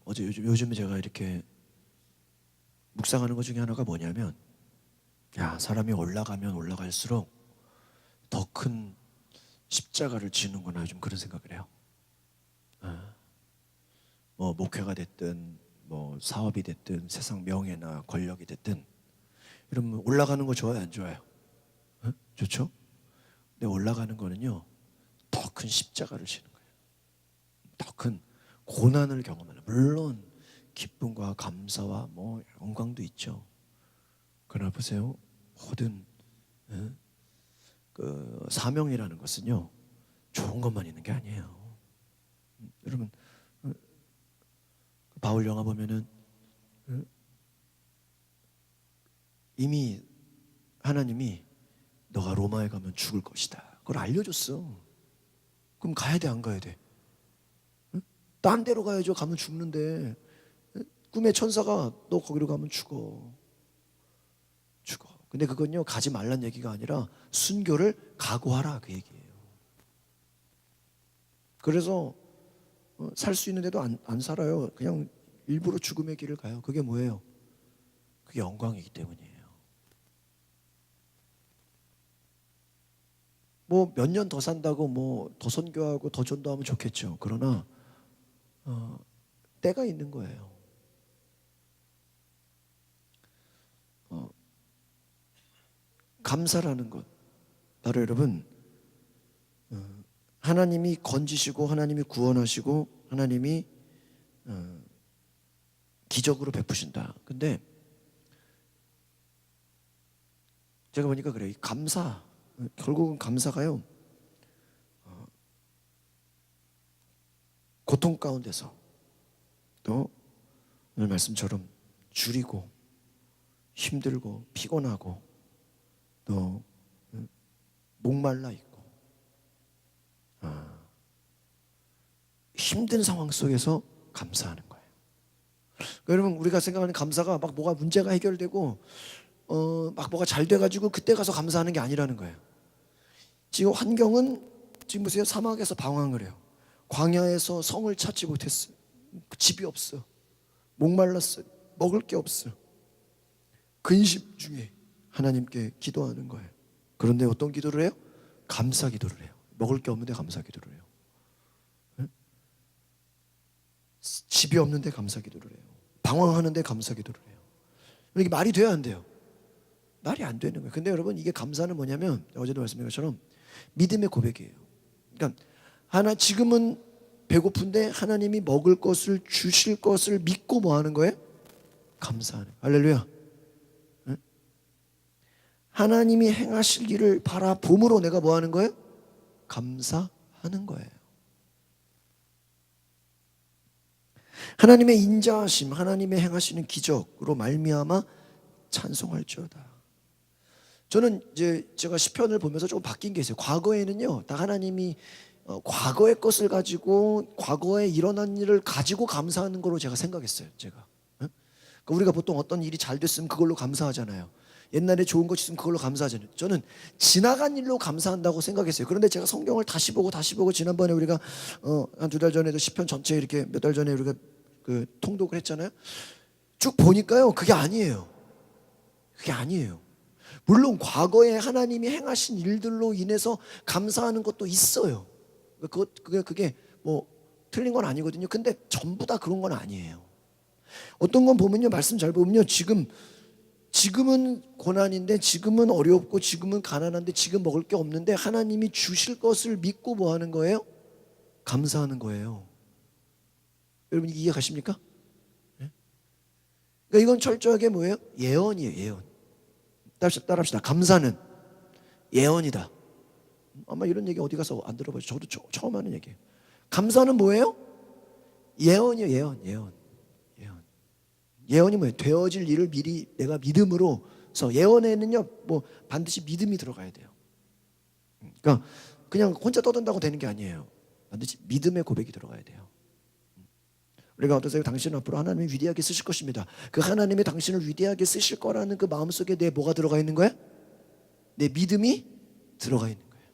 어제 요즘에 제가 이렇게 묵상하는 것 중에 하나가 뭐냐면, 야, 사람이 올라가면 올라갈수록 더 큰 십자가를 지는구나, 요즘 그런 생각을 해요. 뭐 목회가 됐든 뭐 사업이 됐든 세상 명예나 권력이 됐든, 여러분 올라가는 거 좋아요, 안 좋아요? 좋죠? 근데 올라가는 거는요, 더 큰 십자가를 지는 거예요. 더 큰 고난을 경험하는, 물론 기쁨과 감사와 뭐 영광도 있죠. 그러나 보세요, 모든 그 사명이라는 것은요, 좋은 것만 있는 게 아니에요. 여러분 바울 영화 보면은 이미 하나님이 너가 로마에 가면 죽을 것이다, 그걸 알려줬어. 그럼 가야 돼, 안 가야 돼? 딴 데로 가야죠. 가면 죽는데. 꿈의 천사가 너 거기로 가면 죽어. 근데 그건요, 가지 말란 얘기가 아니라 순교를 각오하라, 그 얘기예요. 그래서 살 수 있는데도 안 살아요. 그냥 일부러 죽음의 길을 가요. 그게 뭐예요? 그게 영광이기 때문이에요. 뭐 몇 년 더 산다고 뭐 더 선교하고 더 전도하면 좋겠죠. 그러나 때가 있는 거예요. 감사라는 것, 바로 여러분, 하나님이 건지시고 하나님이 구원하시고 하나님이 기적으로 베푸신다. 근데 제가 보니까 그래요. 이 감사, 결국은 감사가요, 고통 가운데서 또 오늘 말씀처럼 줄이고 힘들고 피곤하고 또 목말라 있고 힘든 상황 속에서 감사하는 거예요. 그러니까 여러분, 우리가 생각하는 감사가 막 뭐가 문제가 해결되고 막 뭐가 잘 돼가지고 그때 가서 감사하는 게 아니라는 거예요. 지금 환경은, 지금 보세요, 사막에서 방황을 해요. 광야에서 성을 찾지 못했어요. 집이 없어. 목말랐어요. 먹을 게 없어요. 근심 중에 하나님께 기도하는 거예요. 그런데 어떤 기도를 해요? 감사 기도를 해요. 먹을 게 없는데 감사 기도를 해요. 집이 없는데 감사 기도를 해요. 방황하는데 감사 기도를 해요. 이게 말이 돼야 안 돼요? 말이 안 되는 거예요. 근데 여러분, 이게 감사는 뭐냐면, 어제도 말씀드린 것처럼 믿음의 고백이에요. 그러니까 지금은 배고픈데 하나님이 먹을 것을 주실 것을 믿고 뭐 하는 거예요? 감사하는. 할렐루야. 하나님이 행하실 일을 바라봄으로 내가 뭐 하는 거예요? 감사하는 거예요. 하나님의 인자하심, 하나님의 행하시는 기적으로 말미암아 찬송할지어다. 저는 이제 제가 시편을 보면서 조금 바뀐 게 있어요. 과거에는요, 다 하나님이 과거의 것을 가지고, 과거에 일어난 일을 가지고 감사하는 거로 제가 생각했어요. 제가. 그러니까 우리가 보통 어떤 일이 잘 됐으면 그걸로 감사하잖아요. 옛날에 좋은 것이 있으면 그걸로 감사하잖아요. 저는 지나간 일로 감사한다고 생각했어요. 그런데 제가 성경을 다시 보고 지난번에 우리가 한 2달 전에도 시편 전체 이렇게 몇 달 전에 우리가 그 통독을 했잖아요. 쭉 보니까요, 그게 아니에요. 물론 과거에 하나님이 행하신 일들로 인해서 감사하는 것도 있어요. 그게 뭐 틀린 건 아니거든요. 근데 전부 다 그런 건 아니에요. 어떤 건 보면요, 말씀 잘 보면요, 지금은 고난인데, 지금은 어렵고, 지금은 가난한데, 지금 먹을 게 없는데 하나님이 주실 것을 믿고 뭐 하는 거예요? 감사하는 거예요. 여러분, 이해 가십니까? 그러니까 이건 철저하게 뭐예요? 예언이에요. 예언. 따라합시다. 감사는 예언이다. 아마 이런 얘기 어디 가서 안 들어봐요. 저도 처음 하는 얘기예요. 감사는 뭐예요? 예언이에요. 예언. 예언이 뭐예요? 되어질 일을 미리 내가 믿음으로 그래서 예언에는요, 뭐 반드시 믿음이 들어가야 돼요. 그러니까 그냥 혼자 떠든다고 되는 게 아니에요. 반드시 믿음의 고백이 들어가야 돼요. 우리가 어떠세요? 당신은 앞으로 하나님이 위대하게 쓰실 것입니다. 그 하나님이 당신을 위대하게 쓰실 거라는 그 마음속에 내 뭐가 들어가 있는 거야? 내 믿음이 들어가 있는 거예요.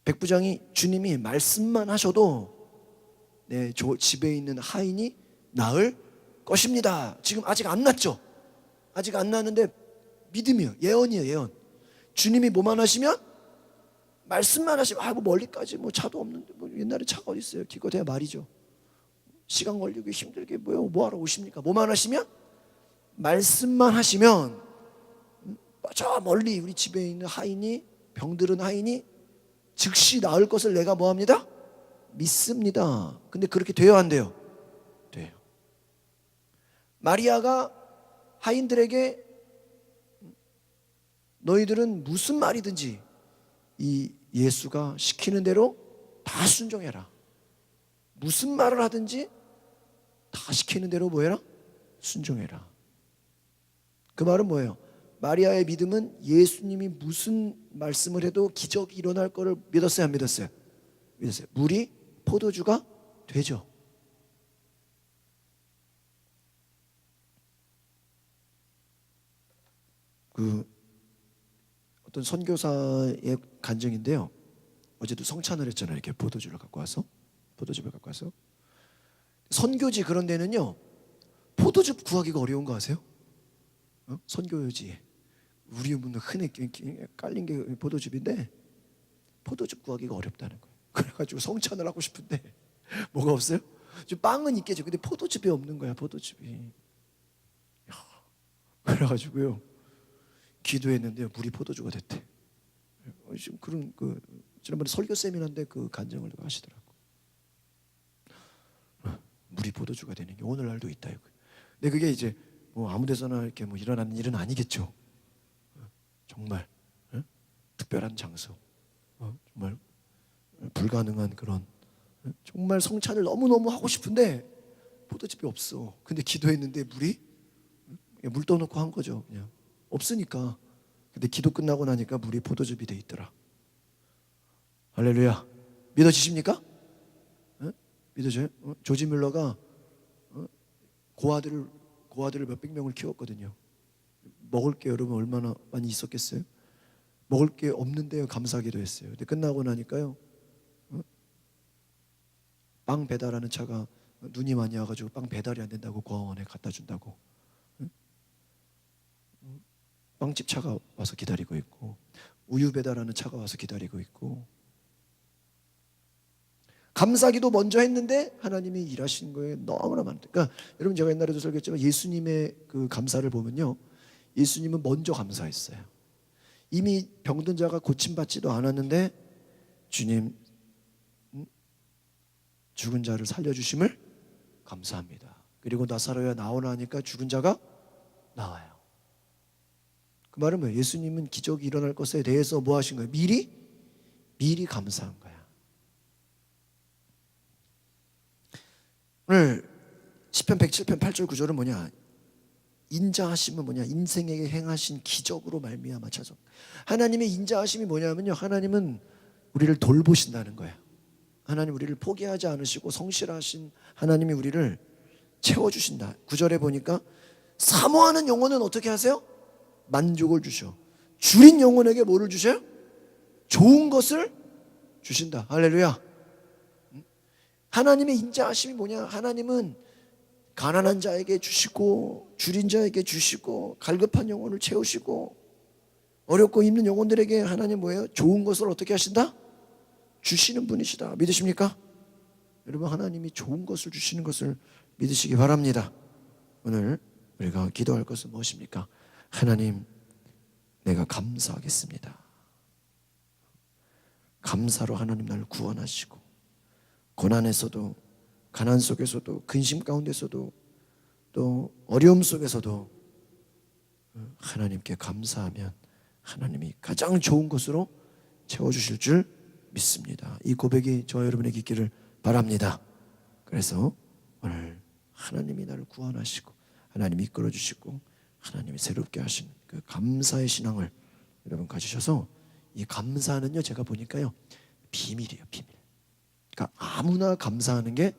백부장이 주님이 말씀만 하셔도 내 집에 있는 하인이 나을 것입니다. 지금 아직 안 났죠? 아직 안 났는데 믿음이에요. 예언이에요. 예언. 주님이 뭐만 하시면, 말씀만 하시면, 뭐 멀리까지 뭐 차도 없는데 뭐 옛날에 차가 어디 있어요? 기껏해야 말이죠. 시간 걸리고 힘들게 뭐하러 오십니까? 뭐만 하시면, 말씀만 하시면 저 멀리 우리 집에 있는 하인이, 병들은 하인이 즉시 나을 것을 내가 뭐합니다? 믿습니다. 근데 그렇게 돼요, 안 돼요? 돼요. 마리아가 하인들에게 너희들은 무슨 말이든지 이 예수가 시키는 대로 다 순종해라. 무슨 말을 하든지 다 시키는 대로 뭐해라? 순종해라. 그 말은 뭐예요? 마리아의 믿음은 예수님이 무슨 말씀을 해도 기적이 일어날 거를 믿었어요, 안 믿었어요? 믿었어요. 물이 포도주가 되죠. 그 어떤 선교사의 간증인데요. 어제도 성찬을 했잖아요. 이렇게 포도주를 갖고 와서, 포도즙을 갖고 와서. 선교지 그런 데는요, 포도즙 구하기가 어려운 거 아세요? 선교지에 우리 문은 흔히 깔린 게 포도즙인데 포도즙 구하기가 어렵다는 거예요. 그래가지고 성찬을 하고 싶은데 뭐가 없어요? 빵은 있겠죠. 근데 포도즙이 없는 거야, 포도즙이. 그래가지고요, 기도했는데요, 물이 포도주가 됐대. 지금 그런 지난번에 설교 세미나인데 그 간증을 하시더라고. 물이 포도주가 되는 게 오늘날도 있다. 근데 그게 이제 뭐 아무데서나 이렇게 뭐 일어나는 일은 아니겠죠. 정말 특별한 장소, 정말 불가능한 그런, 정말 성찬을 너무너무 하고 싶은데 포도즙이 없어. 근데 기도했는데 물이, 물 떠놓고 한 거죠. 그냥 없으니까. 근데 기도 끝나고 나니까 물이 포도즙이 돼 있더라. 할렐루야. 믿어지십니까? 믿어져요? 조지 뮬러가 고아들을 몇백 명을 키웠거든요. 먹을 게 여러분 얼마나 많이 있었겠어요? 먹을 게 없는데요, 감사하기도 했어요. 근데 끝나고 나니까요, 빵 배달하는 차가 눈이 많이 와가지고 빵 배달이 안 된다고 고아원에 갖다 준다고, 빵집 차가 와서 기다리고 있고, 우유 배달하는 차가 와서 기다리고 있고, 감사기도 먼저 했는데 하나님이 일하신 거에 너무나 많다. 그러니까 여러분, 제가 옛날에도 설교했지만 예수님의 그 감사를 보면요, 예수님은 먼저 감사했어요. 이미 병든 자가 고침받지도 않았는데 주님, 죽은 자를 살려주심을 감사합니다. 그리고 나사로야 나오나 하니까 죽은 자가 나와요. 그 말은 뭐예요? 예수님은 기적이 일어날 것에 대해서 뭐 하신 거예요? 미리 감사한 거야. 오늘 시편 107편 8절 9절은 뭐냐? 인자하심은 뭐냐? 인생에게 행하신 기적으로 말미암아 찾아. 하나님의 인자하심이 뭐냐면요, 하나님은 우리를 돌보신다는 거예요. 하나님 우리를 포기하지 않으시고 성실하신 하나님이 우리를 채워주신다. 9절에 보니까 사모하는 영혼은 어떻게 하세요? 만족을 주셔. 줄인 영혼에게 뭐를 주셔요? 좋은 것을 주신다. 할렐루야. 하나님의 인자하심이 뭐냐? 하나님은 가난한 자에게 주시고, 줄인 자에게 주시고, 갈급한 영혼을 채우시고, 어렵고 힘든 영혼들에게 하나님 뭐예요? 좋은 것을 어떻게 하신다? 주시는 분이시다. 믿으십니까? 여러분, 하나님이 좋은 것을 주시는 것을 믿으시기 바랍니다. 오늘 우리가 기도할 것은 무엇입니까? 하나님, 내가 감사하겠습니다. 감사로 하나님 나를 구원하시고, 고난에서도, 가난 속에서도, 근심 가운데서도, 또 어려움 속에서도 하나님께 감사하면 하나님이 가장 좋은 것으로 채워주실 줄 믿습니다. 이 고백이 저와 여러분에게 있기를 바랍니다. 그래서 오늘 하나님이 나를 구원하시고, 하나님이 이끌어주시고, 하나님이 새롭게 하신 그 감사의 신앙을 여러분 가지셔서, 이 감사는요 제가 보니까요 비밀이에요, 비밀. 그러니까 아무나 감사하는 게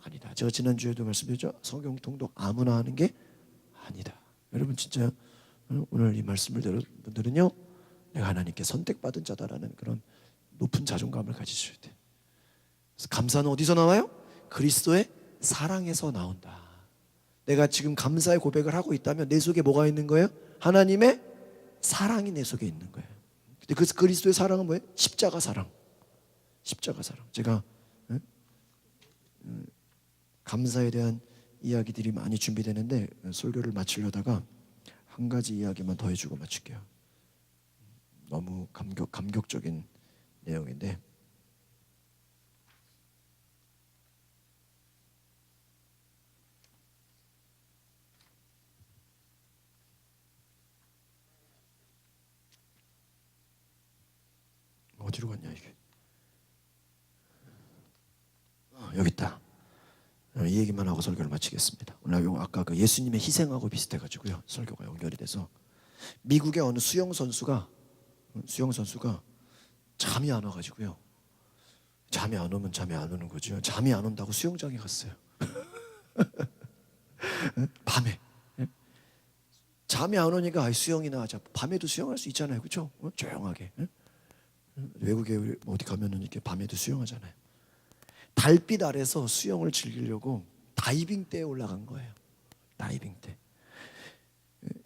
아니다. 제가 지난주에도 말씀드렸죠. 성경통도 아무나 하는 게 아니다. 여러분 진짜 오늘 이 말씀을 들은 분들은요, 내가 하나님께 선택받은 자다라는 그런 높은 자존감을 가지셔야 돼. 그래서 감사는 어디서 나와요? 그리스도의 사랑에서 나온다. 내가 지금 감사의 고백을 하고 있다면 내 속에 뭐가 있는 거예요? 하나님의 사랑이 내 속에 있는 거예요. 근데 그 그리스도의 사랑은 뭐예요? 십자가 사랑. 십자가 사랑. 제가 감사에 대한 이야기들이 많이 준비되는데 설교를 마치려다가 한 가지 이야기만 더 해주고 마칠게요. 너무 감격적인 내용인데, 어디로 갔냐 이게? 여기 있다. 이 얘기만 하고 설교를 마치겠습니다. 오늘 아까 그 예수님의 희생하고 비슷해가지고요 설교가 연결이 돼서, 미국의 어느 수영 선수가 잠이 안 와가지고요, 잠이 안 오면 잠이 안 오는 거죠. 잠이 안 온다고 수영장에 갔어요. 밤에 잠이 안 오니까 수영이나 하자. 밤에도 수영할 수 있잖아요, 그렇죠? 조용하게. 외국에 어디 가면은 이렇게 밤에도 수영하잖아요. 달빛 아래서 수영을 즐기려고 다이빙대에 올라간 거예요. 다이빙대.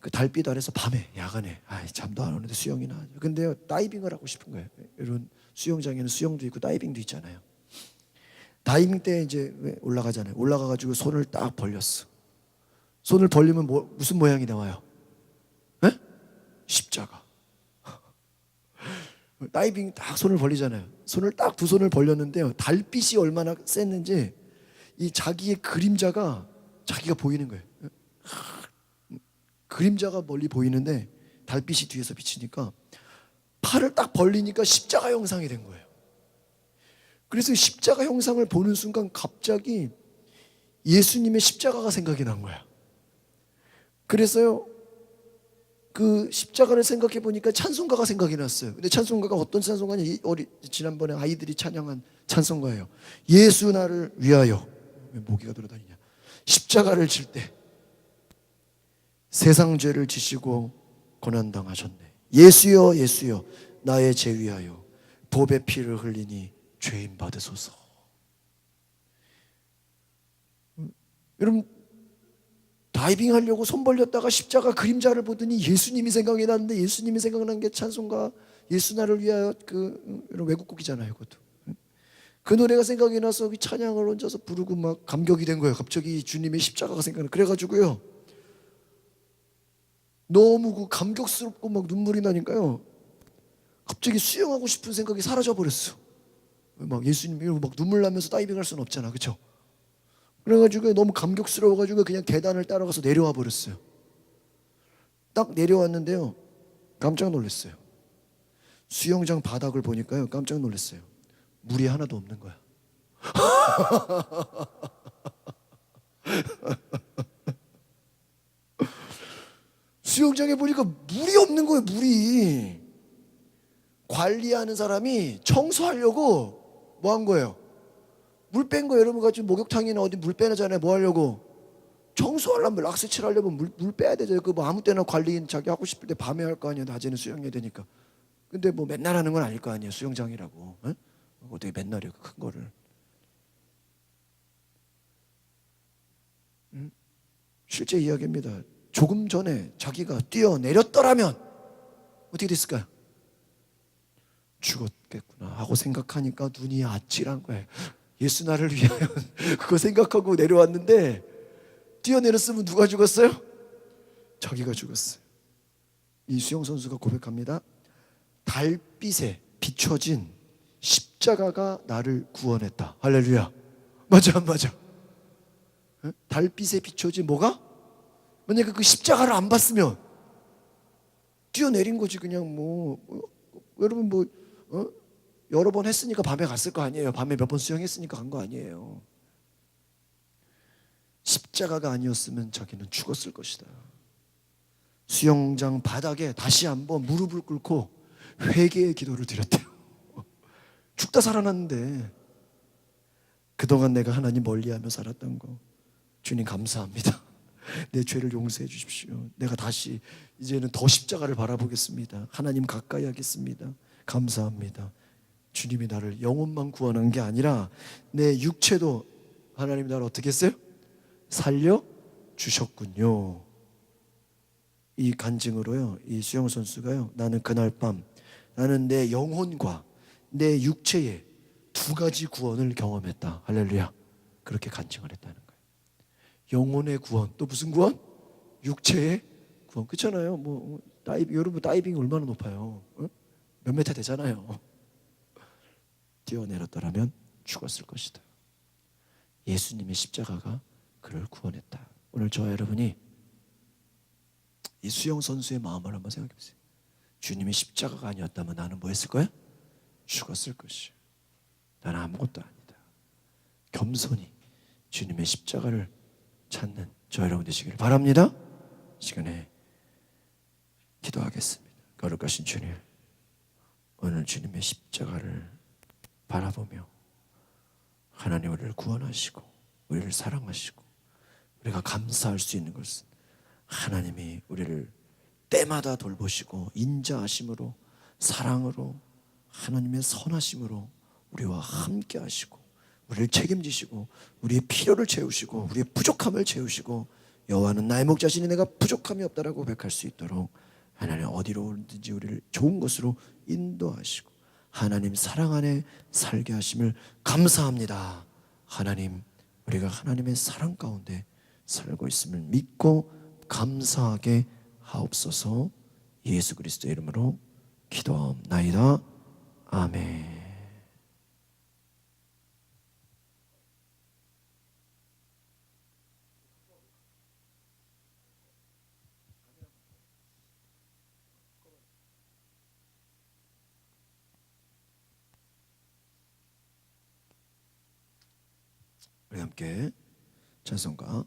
그 달빛 아래서 밤에, 야간에, 잠도 안 오는데 수영이나 하죠. 근데요, 다이빙을 하고 싶은 거예요. 이런 수영장에는 수영도 있고 다이빙도 있잖아요. 다이빙대에 이제 올라가잖아요. 올라가가지고 손을 딱 벌렸어. 손을 벌리면 무슨 모양이 나와요? 에? 십자가. 다이빙 딱 손을 벌리잖아요. 손을 딱 두 손을 벌렸는데요, 달빛이 얼마나 셌는지 이 자기의 그림자가 자기가 보이는 거예요. 그림자가 멀리 보이는데 달빛이 뒤에서 비치니까 팔을 딱 벌리니까 십자가 형상이 된 거예요. 그래서 십자가 형상을 보는 순간 갑자기 예수님의 십자가가 생각이 난 거야. 그래서요, 그 십자가를 생각해 보니까 찬송가가 생각이 났어요. 근데 찬송가가 어떤 찬송가냐? 지난번에 아이들이 찬양한 찬송가예요. 예수 나를 위하여. 왜 모기가 돌아다니냐? 십자가를 질 때 세상 죄를 지시고 고난당하셨네. 예수여 예수여 나의 죄 위하여 보배 피를 흘리니 죄인 받으소서. 여러분, 다이빙 하려고 손 벌렸다가 십자가 그림자를 보더니 예수님이 생각이 났는데, 예수님이 생각난 게 찬송가 예수 나를 위하여, 이런 외국곡이잖아요. 그것도. 그 노래가 생각이 나서 그 찬양을 얹어서 부르고 막 감격이 된 거예요. 갑자기 주님의 십자가가 생각나. 그래가지고요, 너무 그 감격스럽고 막 눈물이 나니까요, 갑자기 수영하고 싶은 생각이 사라져 버렸어. 막 예수님 이러고 막 눈물 나면서 다이빙할 수는 없잖아, 그렇죠? 그래가지고 너무 감격스러워가지고 그냥 계단을 따라가서 내려와 버렸어요. 딱 내려왔는데요, 깜짝 놀랐어요. 수영장 바닥을 보니까요, 깜짝 놀랐어요. 물이 하나도 없는 거야. 수영장에 보니까 물이 없는 거예요. 물이. 관리하는 사람이 청소하려고 뭐 한 거예요? 물 뺀 거예요. 여러분 같이 목욕탕이나 어디 물 빼내잖아요. 뭐 하려고? 청소하려면, 락스칠 하려면 물 빼야 되잖아요. 그 뭐 아무 때나 관리 자기 하고 싶을 때 밤에 할 거 아니에요. 낮에는 수영해야 되니까. 근데 뭐 맨날 하는 건 아닐 거 아니에요. 수영장이라고. 에? 어떻게 맨날이요, 큰 거를. 실제 이야기입니다. 조금 전에 자기가 뛰어내렸더라면 어떻게 됐을까요? 죽었겠구나 하고 생각하니까 눈이 아찔한 거예요. 예수 나를 위하여. 그거 생각하고 내려왔는데, 뛰어내렸으면 누가 죽었어요? 자기가 죽었어요. 이 수영 선수가 고백합니다. 달빛에 비춰진 십자가가 나를 구원했다. 할렐루야. 맞아 안 맞아? 달빛에 비춰진 뭐가? 만약에 그 십자가를 안 봤으면 뛰어내린 거지. 그냥 여러분 여러 번 했으니까 밤에 갔을 거 아니에요. 밤에 몇 번 수영했으니까 간 거 아니에요. 십자가가 아니었으면 자기는 죽었을 것이다. 수영장 바닥에 다시 한번 무릎을 꿇고 회개의 기도를 드렸대요. 죽다 살아났는데 그동안 내가 하나님 멀리하며 살았던 거 주님 감사합니다. 내 죄를 용서해 주십시오. 내가 다시 이제는 더 십자가를 바라보겠습니다. 하나님 가까이 하겠습니다. 감사합니다. 주님이 나를 영혼만 구원한 게 아니라 내 육체도 하나님 나를 어떻게 했어요? 살려 주셨군요. 이 간증으로요, 이 수영 선수가요, 나는 그날 밤 나는 내 영혼과 내 육체의 두 가지 구원을 경험했다. 할렐루야. 그렇게 간증을 했다는 거예요. 영혼의 구원, 또 무슨 구원? 육체의 구원. 그렇잖아요. 여러분 다이빙 얼마나 높아요? 어? 몇 메타 되잖아요. 뛰어내렸더라면 죽었을 것이다. 예수님의 십자가가 그를 구원했다. 오늘 저와 여러분이 이 수영 선수의 마음을 한번 생각해 보세요. 주님의 십자가가 아니었다면 나는 뭐 했을 거야? 죽었을 것이야. 나는 아무것도 아니다. 겸손히 주님의 십자가를 찾는 저 여러분 되시기를 바랍니다. 시간에 기도하겠습니다. 거룩하신 주님, 오늘 주님의 십자가를 바라보며 하나님 우리를 구원하시고 우리를 사랑하시고 우리가 감사할 수 있는 것은 하나님이 우리를 때마다 돌보시고 인자하심으로 사랑으로 하나님의 선하심으로 우리와 함께 하시고 우리를 책임지시고 우리의 필요를 채우시고 우리의 부족함을 채우시고 여호와는 나의 목자시니 내가 부족함이 없다라고 고백할 수 있도록 하나님 어디로든지 우리를 좋은 곳으로 인도하시고 하나님 사랑 안에 살게 하심을 감사합니다. 하나님, 우리가 하나님의 사랑 가운데 살고 있음을 믿고 감사하게 하옵소서. 예수 그리스도의 이름으로 기도하옵나이다. 아멘. 우리 함께 찬송가